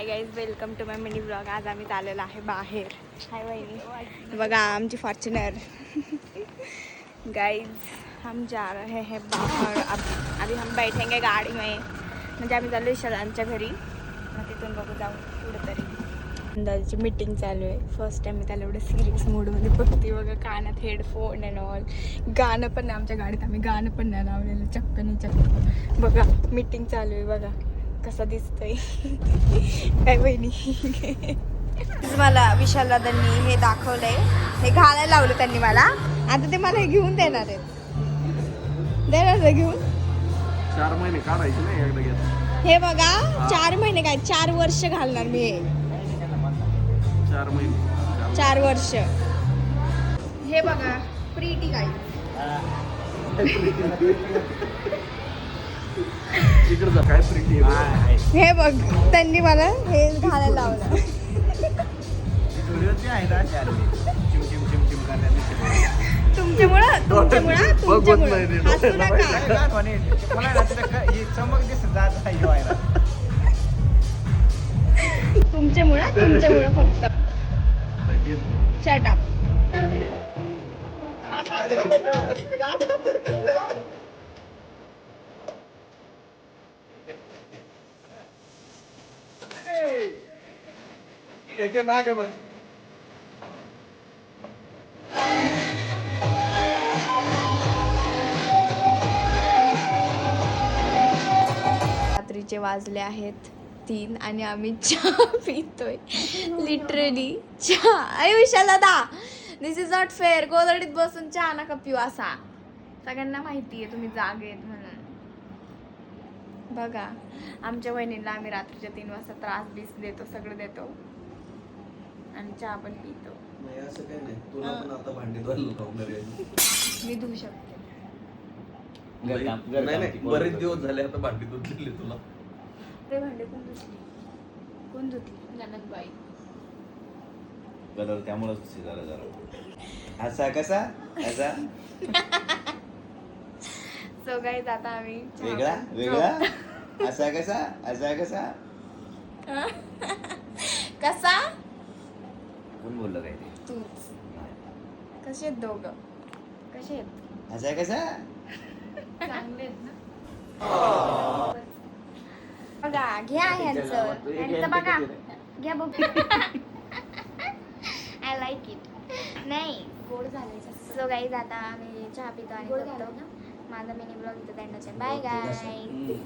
High guys, welcome to my mini blog. आज आम्ही चाललेलो आहे बाहेर. हाय वहिनी, बघा आमची फॉर्च्युनर. गाइज हम जा रहे हैं बाहर. अभी हम बैठेंगे गाडी में. म्हणजे आम्ही चाललो विशालांच्या घरी. मग तिथून बघू जाऊ कुठेतरी. अंदाजची मीटिंग चालू आहे. फर्स्ट टाइम मी त्याला एवढं सिरियस मूडमध्ये बघते. बघा कानात हेडफोन अँड ऑल. गाणं पण नाही आमच्या गाडीत, आम्ही गाणं पण नाही लावलेलं. चक्क नाही चक्क. बघा मीटिंग चालू आहे. बघा कसं दिसतंय. काय बहिणी. मला विशाल दादांनी हे दाखवलंय, हे घालायला लावलं त्यांनी मला. आता ते मला हे घेऊन देणार आहेत. देणार ते घेऊन. 4 महिने काढायचे नाही एकदा घेत. हे बघा 4 महिने काय 4 वर्ष घालणार मी हे. 4 महिने 4 वर्ष. हे बघा प्रीटी गाई. इकडे जा. काय प्रिटी आहे. हे बघ त्यांनी मला हे घालायला लावलं. तुमच्यामुळं हसू नका. तुमच्यामुळं फक्त शट अप. रात्रीचे वाजले आहेत 3 आणि आम्ही चहा पितोय. लिटरली चहा. अरे विशाल दादा, दिस इज नॉट फेअर. गोदडीत बसून चहा नका पिऊ असा. सगळ्यांना माहिती आहे तुम्ही जागे आहेत म्हणून. बघा आमच्या वहिनीला आम्ही रात्रीच्या 3 वाजता त्रास बीस देतो, सगळं देतो आणि चहा पण पितो. असं काही नाही. तुला पण आता भांडी धुवायला लावणार आहे. मी धुवू शकते. नाही बरेच दिवस झाले आता भांडी धुतलेली तुला. ते भांडे कोण धुतली? कोण धुतली? ननदबाई. कलर त्यामुळेच झाला जरा. असा कसा असा सो गाईज आता आम्ही वेगळा वेगळा असा कसा कसा कोण बोललं काय ते तूच. कसे आहेत दोघं? कसे आहेत? असा कसा चांगले आहेत ना. बघा घ्या ह्यांचं बघा. घ्या बघ. I like it. नाही गोड झालंय. सो गाईज आता आम्ही चहा पितो आणि माझा मिनी ब्लॉग इथं त्यांना. बाय गाय.